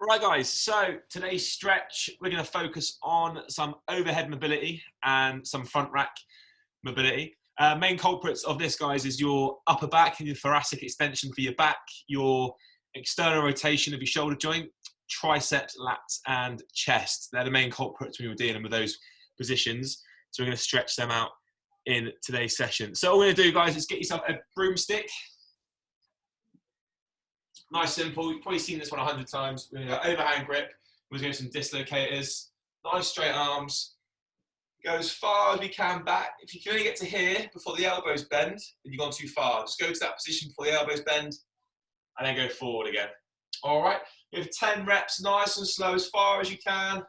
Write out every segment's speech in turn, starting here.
Right guys, so today's stretch, we're going to focus on some overhead mobility and some front rack mobility. Main culprits of this, guys, is your upper back and your thoracic extension for your back, your external rotation of your shoulder joint, triceps, lats, and chest. They're the main culprits when you're dealing with those positions. So we're going to stretch them out in today's session. So all we're going to do, guys, is get yourself a broomstick. Nice, simple. You've probably seen this one 100 times. We're going to go overhand grip. We're going to do some dislocators. Nice straight arms. Go as far as we can back. If you can only get to here before the elbows bend, then you've gone too far. Just go to that position before the elbows bend, and then go forward again. All right. We have 10 reps, nice and slow, as far as you can,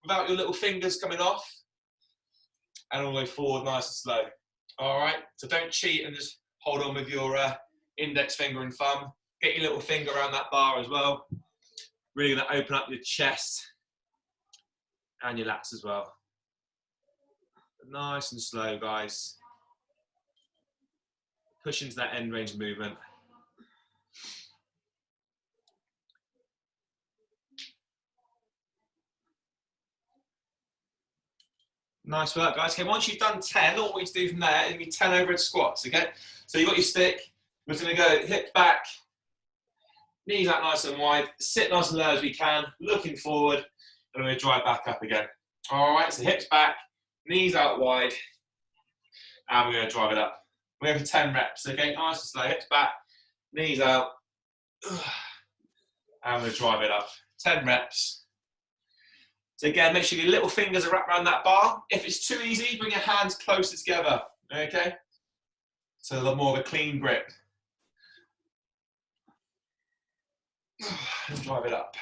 without your little fingers coming off, and all the way forward, nice and slow. All right. So don't cheat and just hold on with your index finger and thumb. Get your little finger around that bar as well. Really going to open up your chest and your lats as well. Nice and slow, guys. Push into that end range of movement. Nice work, guys. Okay, once you've done 10, all we need to do from there is be 10 overhead squats, okay? So you've got your stick. We're just going to go hip back, knees out nice and wide, sit nice and low as we can, looking forward, and we're going to drive back up again. All right, so hips back, knees out wide, and we're going to drive it up. We're going for 10 reps, okay? Nice and slow, hips back, knees out, and we're going to drive it up. 10 reps. So again, make sure your little fingers are wrapped around that bar. If it's too easy, bring your hands closer together, okay? So a lot more of a clean grip. And drive it up.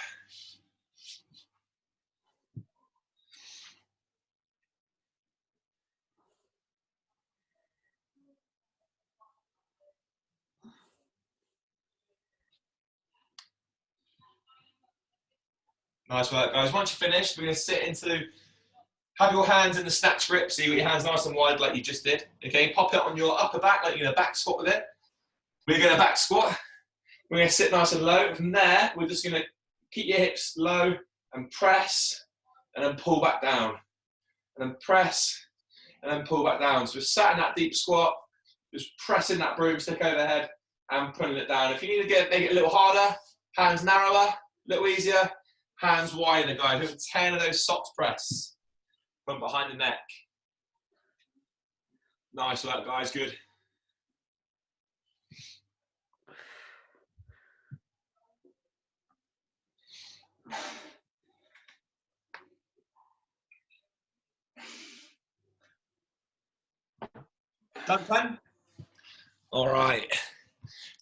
Nice work, guys. Once you're finished, we're going to sit into, have your hands in the snatch grip, so you got your hands nice and wide like you just did. Okay, pop it on your upper back like you're going to back squat with it. We're going to back squat. We're going to sit nice and low. And from there, we're just going to keep your hips low and press, and then pull back down. And then press, and then pull back down. So we're sat in that deep squat, just pressing that broomstick overhead and pulling it down. If you need to make it a little harder, hands narrower, a little easier, hands wider, guys. We have 10 of those soft press from behind the neck. Nice work, guys. Good. Done, 10? All right.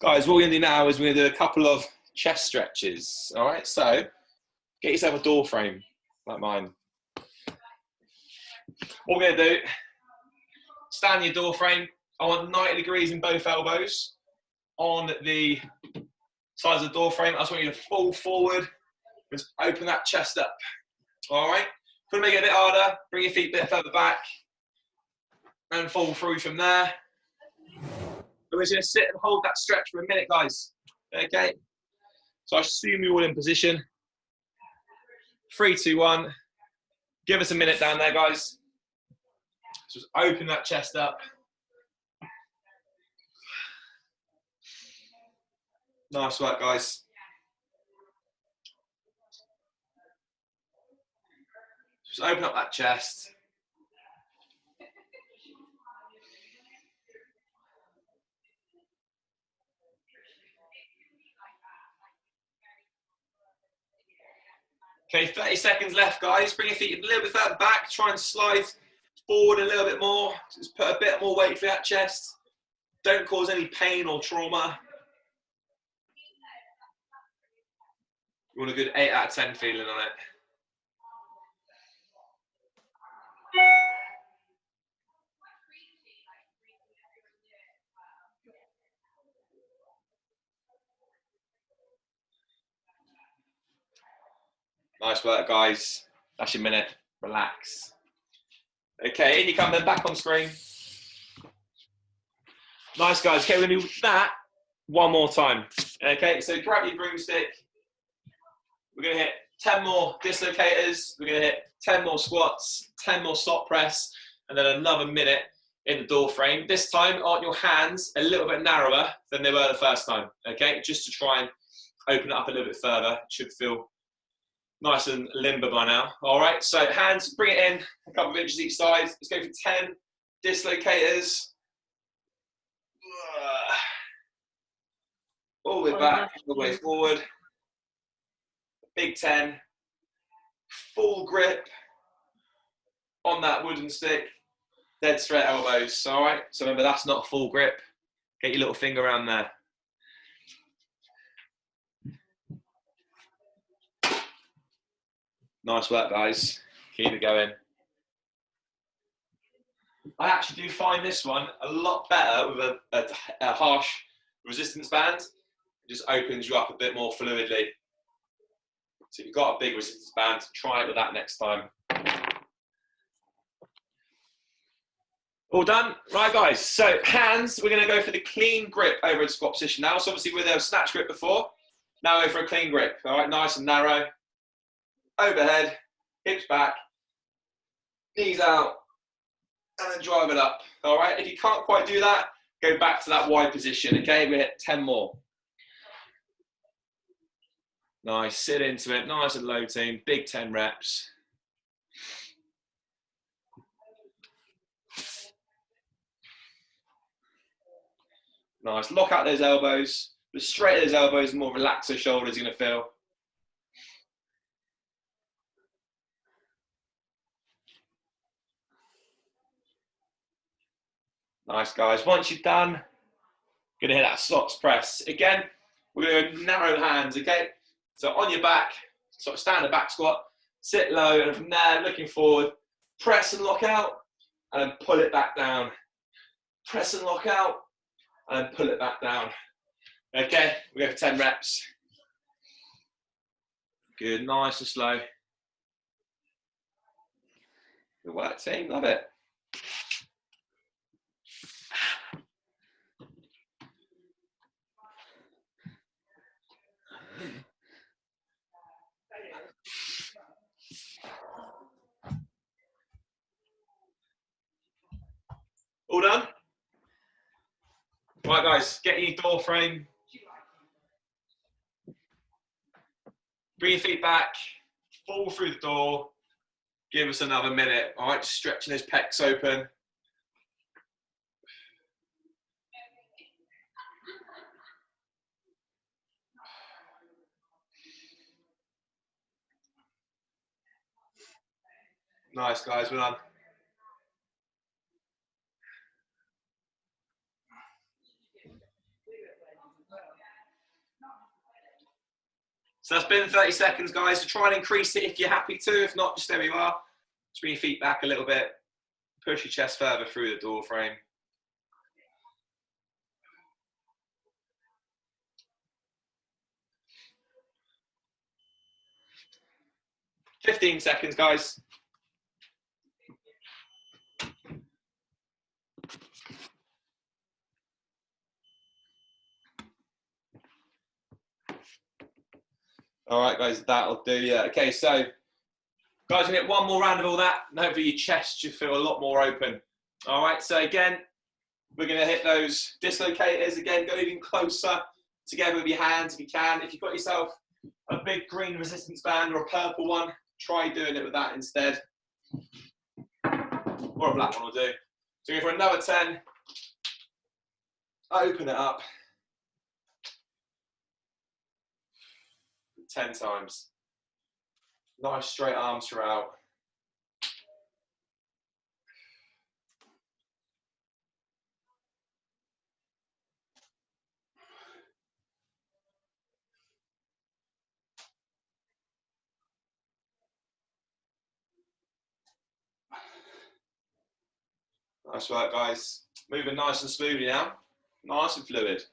Guys, what we're going to do now is we're going to do a couple of chest stretches. All right, so get yourself a door frame like mine. What we're going to do, stand your door frame. I want 90 degrees in both elbows on the sides of the door frame. I just want you to fall forward. Just open that chest up. All right. If you want to make it a bit harder, bring your feet a bit further back and fall through from there. But we're just going to sit and hold that stretch for a minute, guys. Okay. So I assume you're all in position. 3, 2, 1. Give us a minute down there, guys. Just open that chest up. Nice work, guys. Just open up that chest. Okay, 30 seconds left, guys. Bring your feet a little bit further back. Try and slide forward a little bit more. Just put a bit more weight through that chest. Don't cause any pain or trauma. You want a good 8 out of 10 feeling on it. Nice work, guys. That's your minute. Relax. Okay, in you come then, back on screen. Nice, guys. Okay, we're going to do that one more time. Okay, so grab your broomstick. We're going to hit 10 more dislocators. We're going to hit 10 more squats, 10 more stop press, and then another minute in the door frame. This time, aren't your hands a little bit narrower than they were the first time, okay? Just to try and open it up a little bit further. It should feel nice and limber by now. All right, so hands, bring it in a couple of inches each side. Let's go for 10 dislocators. All the way back, all the way forward. Big 10. Full grip on that wooden stick. Dead straight elbows, all right? So remember, that's not a full grip. Get your little finger around there. Nice work, guys. Keep it going. I actually do find this one a lot better with a harsh resistance band. It just opens you up a bit more fluidly. So if you've got a big resistance band, try it with that next time. All done? Right, guys. So hands, we're going to go for the clean grip over in squat position now. So obviously we were there with snatch grip before. Now go for a clean grip. All right, nice and narrow. Overhead, hips back, knees out, and then drive it up. All right, if you can't quite do that, go back to that wide position, okay? We hit 10 more. Nice, sit into it, nice and low team, big 10 reps. Nice, lock out those elbows. The straighter those elbows, the more relaxed those shoulders are gonna feel. Nice, guys. Once you're done, gonna hit that socks press. Again, we're gonna narrow the hands, okay? So on your back, sort of stand a back squat, sit low, and from there, looking forward, press and lock out, and then pull it back down. Press and lock out, and then pull it back down. Okay, we go for 10 reps. Good, nice and slow. Good work, team, love it. All done? Right, guys, get in your door frame. Bring your feet back, fall through the door. Give us another minute, all right? Just stretching those pecs open. Nice, guys, well done. So that's been 30 seconds, guys. So try and increase it if you're happy to. If not, just there you are. Just bring your feet back a little bit. Push your chest further through the door frame. "15 seconds, guys. All right, guys, that'll do, yeah. Okay, so, guys, we get one more round of all that, and hopefully your chest should feel a lot more open. All right, so again, we're gonna hit those dislocators. Again, go even closer together with your hands if you can. If you've got yourself a big green resistance band or a purple one, try doing it with that instead. Or a black one will do. So go for another 10. Open it up. 10 times. Nice straight arms throughout. Nice work, guys. Moving nice and smoothly now. Nice and fluid.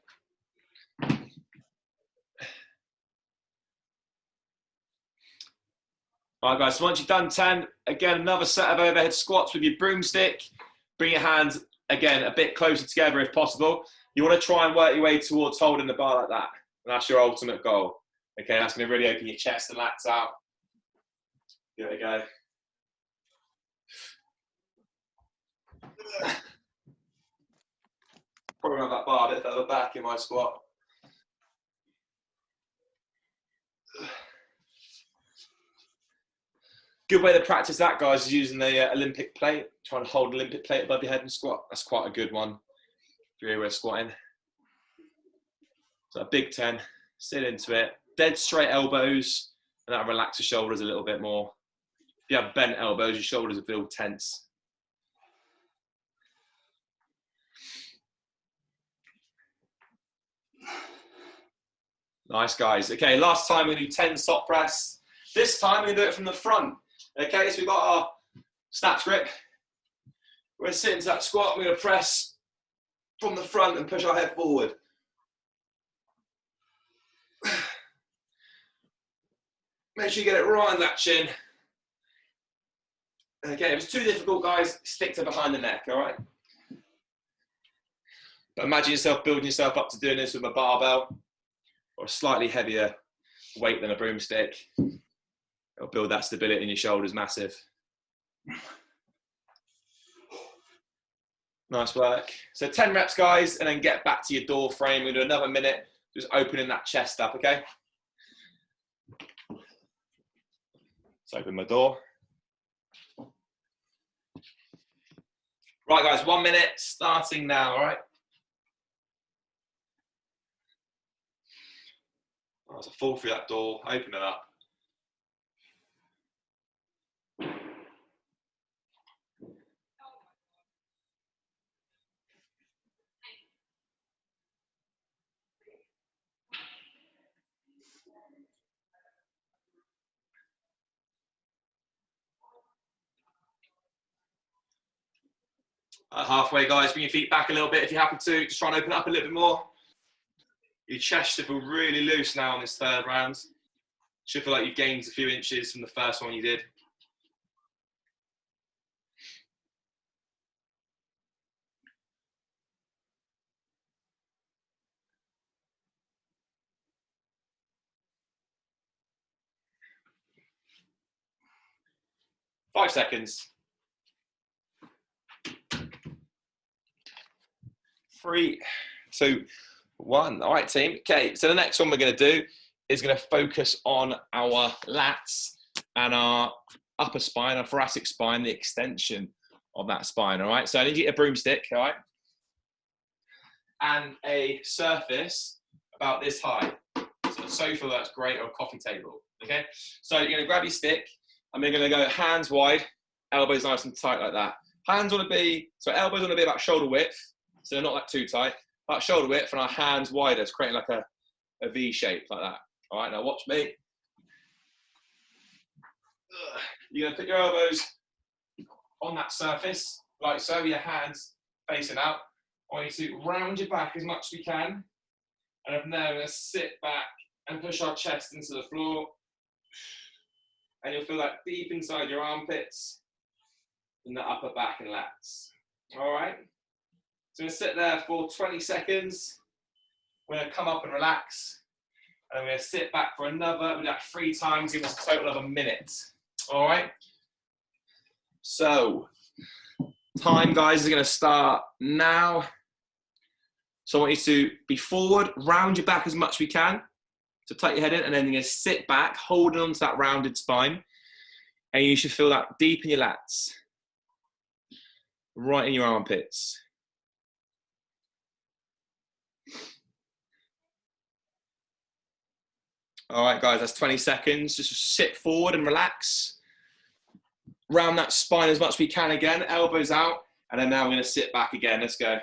All right, guys, so once you've done 10, again, another set of overhead squats with your broomstick. Bring your hands, again, a bit closer together if possible. You want to try and work your way towards holding the bar like that. And that's your ultimate goal. Okay, that's going to really open your chest and lats out. Give it a go. Probably have that bar a bit further back in my squat. Good way to practice that, guys, is using the Olympic plate. Trying to hold an Olympic plate above your head and squat. That's quite a good one if you're squatting. So a big 10, sit into it. Dead straight elbows, and that'll relax the shoulders a little bit more. If you have bent elbows, your shoulders will feel tense. Nice, guys. Okay, last time we're going to do 10 stop press. This time we're going to do it from the front. Okay, so we've got our snatch grip. We're going to sit into that squat. We're going to press from the front and push our head forward. Make sure you get it right on that chin. Okay, if it's too difficult, guys, stick to behind the neck, all right? But imagine yourself building yourself up to doing this with a barbell or a slightly heavier weight than a broomstick. It'll build that stability in your shoulders, massive. Nice work. So 10 reps, guys, and then get back to your door frame. We'll do another minute, just opening that chest up, okay? Let's open my door. Right, guys, 1 minute, starting now, all right? As I fall through that door, open it up. Halfway, guys, bring your feet back a little bit if you're happy to. Just try and open up a little bit more. Your chest should feel really loose now on this third round. Should feel like you've gained a few inches from the first one you did. Five seconds. 3, 2, 1. All right, team. Okay, so the next one we're going to do is going to focus on our lats and our upper spine, our thoracic spine, the extension of that spine. All right, so I need you to get a broomstick, all right, and a surface about this high. So a sofa that's great, or a coffee table. Okay, so you're going to grab your stick and we're going to go hands wide, elbows nice and tight like that. Hands want to be, so elbows want to be about shoulder width, so they're not like too tight, about shoulder width, and our hands wider, it's creating like a V shape like that. All right, now watch me. You're going to put your elbows on that surface, like so, your hands facing out. I want you to round your back as much as we can, and from there we're going to sit back and push our chest into the floor, and you'll feel that deep inside your armpits in the upper back and lats. All right, so we're going to sit there for 20 seconds. We're going to come up and relax, and we're going to sit back for another, we'll do that 3 times, give us a total of a minute. All right, so time, guys, is going to start now. So I want you to be forward, round your back as much as we can. So tuck your head in, and then you're going to sit back, holding onto that rounded spine. And you should feel that deep in your lats, right in your armpits. All right, guys, that's 20 seconds. Just sit forward and relax. Round that spine as much as we can again, elbows out. And then now we're going to sit back again. Let's go.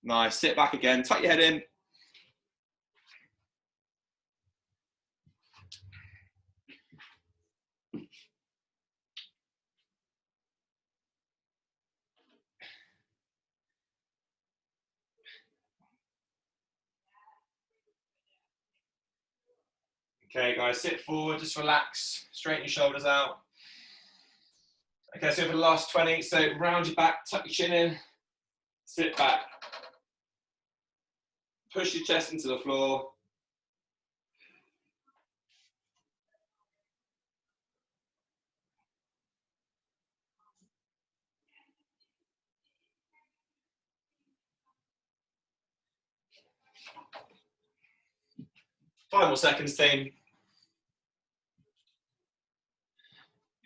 Nice, sit back again, tuck your head in. Okay, guys, sit forward, just relax, straighten your shoulders out. Okay, so for the last 20, so round your back, tuck your chin in, sit back. Push your chest into the floor. Five more seconds, team.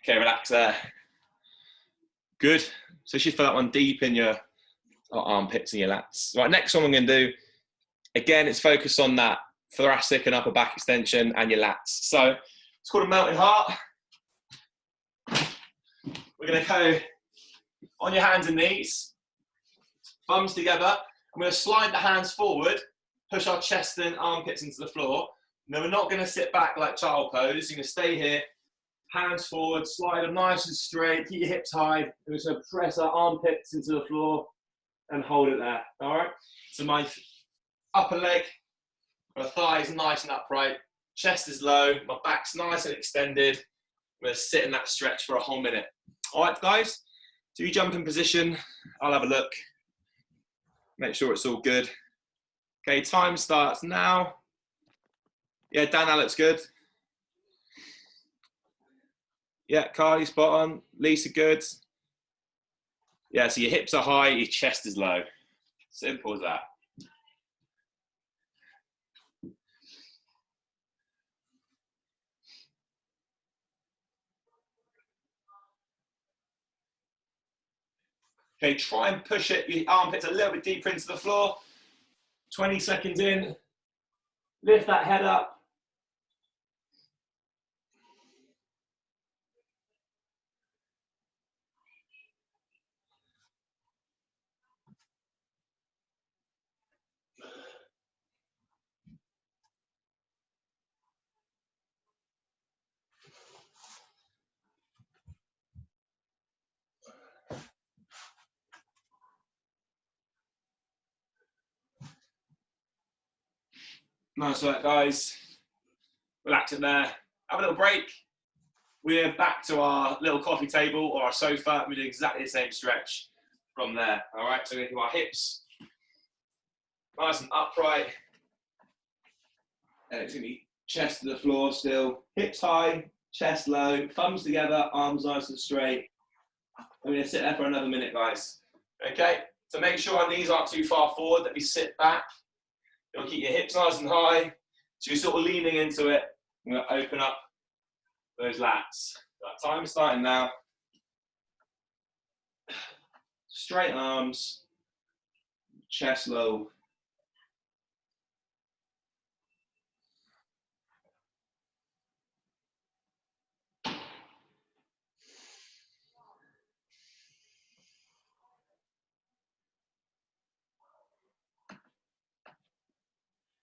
Okay, relax there. Good. So you should feel that one deep in your armpits and your lats. Right, next one I'm going to do, again, it's focused on that thoracic and upper back extension and your lats. So it's called a melting heart. We're going to go on your hands and knees, thumbs together. I'm going to slide the hands forward, push our chest and armpits into the floor. And then we're not going to sit back like child pose. You're going to stay here, hands forward, slide them nice and straight, keep your hips high. We're just going to press our armpits into the floor and hold it there, all right? So my upper leg, my thighs nice and upright, chest is low, my back's nice and extended. I'm going to sit in that stretch for a whole minute. All right, guys? So you jump in position, I'll have a look. Make sure it's all good. Okay, time starts now. Yeah, Dan, that looks good. Yeah, Carly, spot on. Lisa, good. Yeah, so your hips are high, your chest is low. Simple as that. Okay, try and push it, your armpits a little bit deeper into the floor. 20 seconds in. Lift that head up. Nice work, guys. Relax it there. Have a little break. We're back to our little coffee table or our sofa. We do exactly the same stretch from there. All right, so we're going to do our hips nice and upright. And it's going to be chest to the floor still. Hips high, chest low, thumbs together, arms nice and straight. I'm going to sit there for another minute, guys. Okay, so make sure our knees aren't too far forward, that we sit back. You'll keep your hips nice and high. So you're sort of leaning into it. I'm going to open up those lats. That time is starting now. Straight arms, chest low.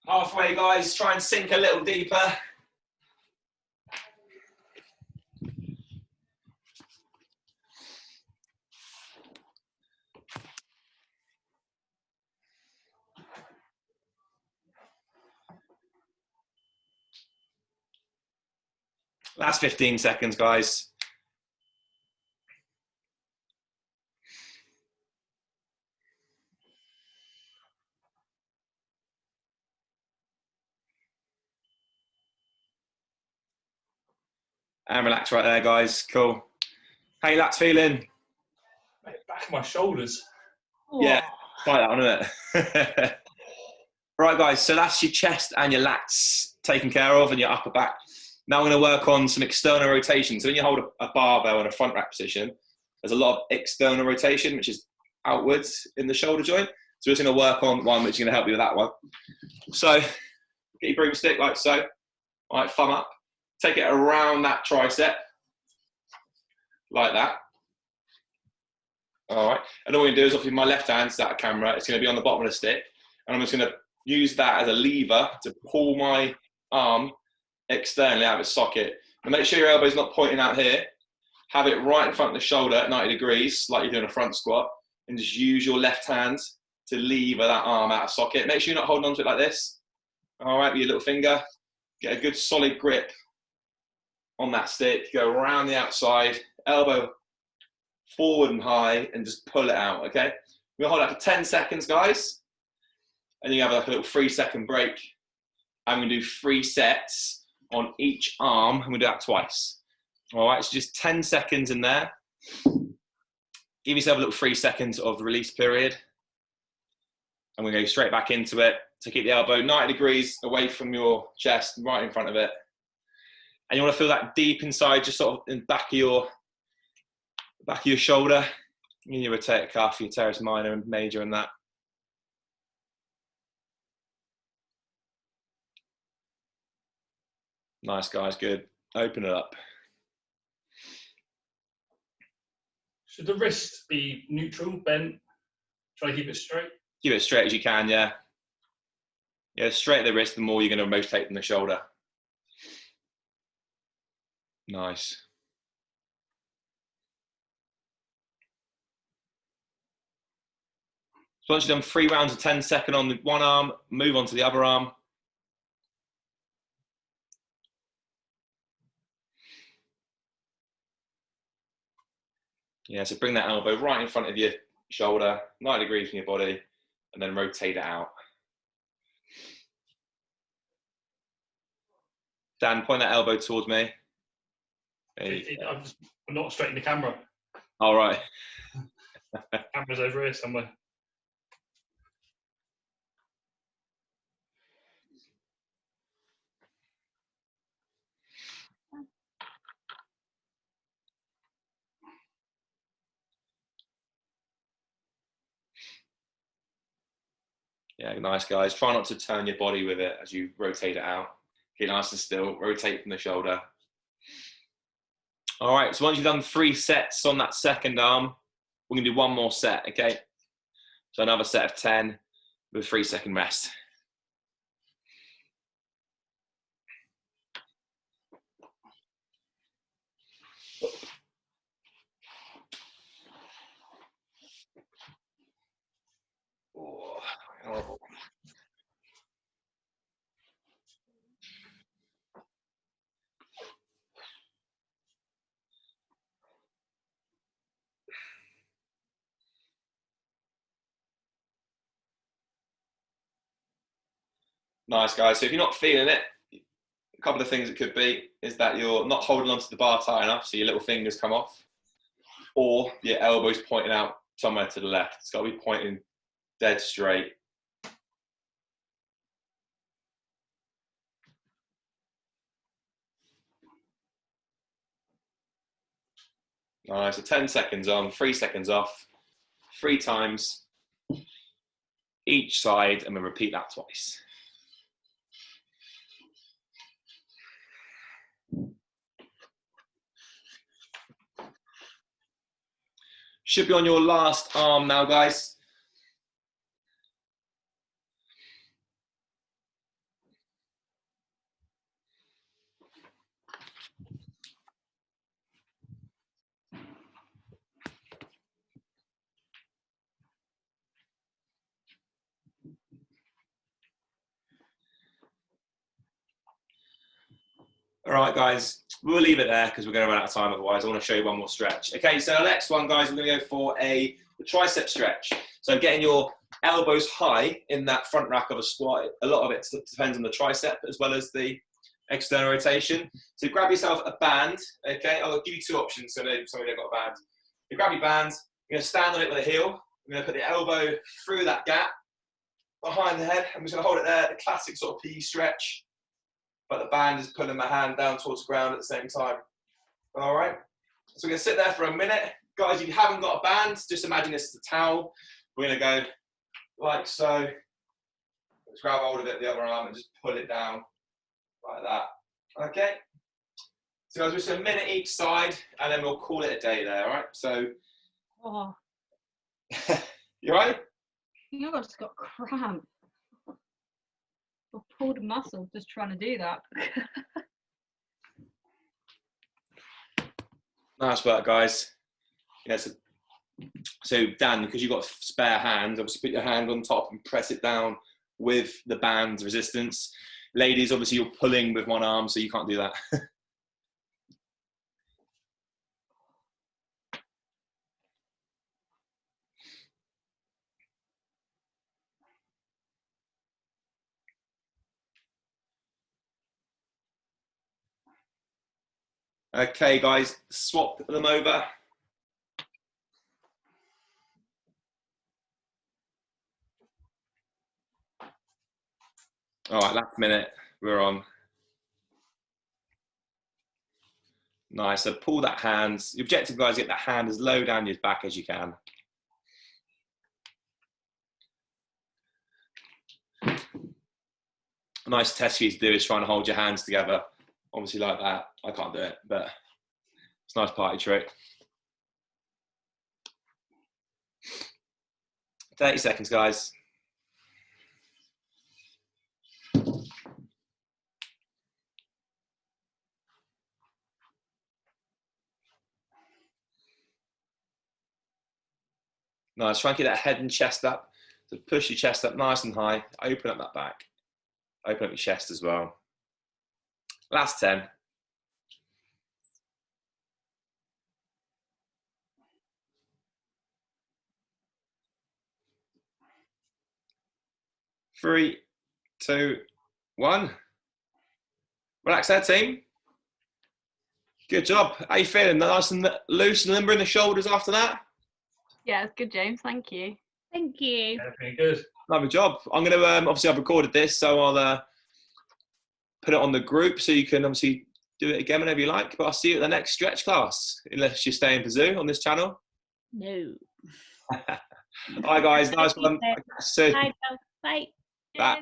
Halfway, guys, try and sink a little deeper. Last 15 seconds, guys. And relax right there, guys. Cool. How you lats feeling? Back of my shoulders. Yeah, try that on, isn't it? Right, guys, so that's your chest and your lats taken care of and your upper back. Now we're going to work on some external rotation. So when you hold a barbell in a front rack position, there's a lot of external rotation, which is outwards in the shoulder joint. So we're just going to work on one which is going to help you with that one. So get your broomstick like so. All right, thumb up. Take it around that tricep, like that. All right, and all we're going to do is, obviously, my left hand's that camera. It's going to be on the bottom of the stick, and I'm just going to use that as a lever to pull my arm externally out of its socket. And make sure your elbow's not pointing out here. Have it right in front of the shoulder at 90 degrees, like you're doing a front squat, and just use your left hand to lever that arm out of socket. Make sure you're not holding onto it like this. All right, with your little finger. Get a good solid grip on that stick. Go around the outside, elbow forward and high, and just pull it out, okay? We'll hold that for 10 seconds, guys. and you have like a little 3-second break. I'm going to do 3 sets on each arm. I'm going to do that twice. All right, so just 10 seconds in there. Give yourself a little 3 seconds of release period. I'm going to go straight back into it. So keep the elbow 90 degrees away from your chest, right in front of it. And you want to feel that deep inside, just sort of in the back of your shoulder. In your rotator cuff, your teres minor and major and that. Nice, guys, good. Open it up. Should the wrist be neutral, bent? Try to keep it straight? Keep it straight as you can, yeah. Yeah, straight at the wrist, the more you're going to rotate from the shoulder. Nice. So once you've done 3 rounds of 10 seconds on the one arm, move on to the other arm. Yeah, so bring that elbow right in front of your shoulder, 90 degrees from your body, and then rotate it out. Dan, point that elbow towards me. I'm not straight in the camera. All right. Camera's over here somewhere. Yeah, nice, guys. Try not to turn your body with it as you rotate it out. Keep nice and still. Rotate from the shoulder. All right, so once you've done 3 sets on that second arm, we're going to do 1 more set, okay? So another set of 10 with a 3-second rest. Oh, horrible. Nice, guys. So if you're not feeling it, a couple of things it could be is that you're not holding onto the bar tight enough, so your little fingers come off, or your elbow's pointing out somewhere to the left. It's got to be pointing dead straight. Nice, so 10 seconds on, 3 seconds off, 3 times each side, and then repeat that twice. Should be on your last arm now, guys. All right, guys, we'll leave it there because we're going to run out of time otherwise. I want to show you one more stretch. Okay, so the next one, guys, we're going to go for the tricep stretch. So getting your elbows high in that front rack of a squat, a lot of it depends on the tricep as well as the external rotation. So grab yourself a band, okay? I'll give you 2 options so somebody they've got a band. You grab your band, you're going to stand on it with a heel. We're going to put the elbow through that gap behind the head. I'm just going to hold it there, the classic sort of PE stretch. But the band is pulling my hand down towards the ground at the same time. All right? So we're going to sit there for a minute. Guys, if you haven't got a band, just imagine this as a towel. We're going to go like so. Let's grab hold of it, the other arm, and just pull it down like that. Okay? So guys, just a minute each side, and then we'll call it a day there, all right? So, Oh, you all right? I think I just got cramp. I pulled a muscle just trying to do that. Nice work, guys. Yeah, so Dan, because you've got a spare hand, obviously put your hand on top and press it down with the band's resistance. Ladies, obviously you're pulling with one arm, so you can't do that. Okay, guys, swap them over. All right, last minute, we're on. Nice, so pull that hand. The objective, guys, get the hand as low down your back as you can. A nice test for you to do is trying to hold your hands together. Obviously like that, I can't do it, but it's a nice party trick. 30 seconds, guys. Nice, try and get that head and chest up. So push your chest up nice and high. Open up that back. Open up your chest as well. Last 10. 3, 2, 1. Relax there, team. Good job. How you feeling? Nice and loose and limber in the shoulders after that? Yeah, it's good, James. Thank you. Thank you. Yeah, pretty good. Lovely job. I'm going to, obviously I've recorded this, so I'll put it on the group so you can obviously do it again whenever you like. But I'll see you at the next stretch class, unless you're staying for Zoo on this channel. No. All right, guys. Nice one. Bye. Bye. Bye.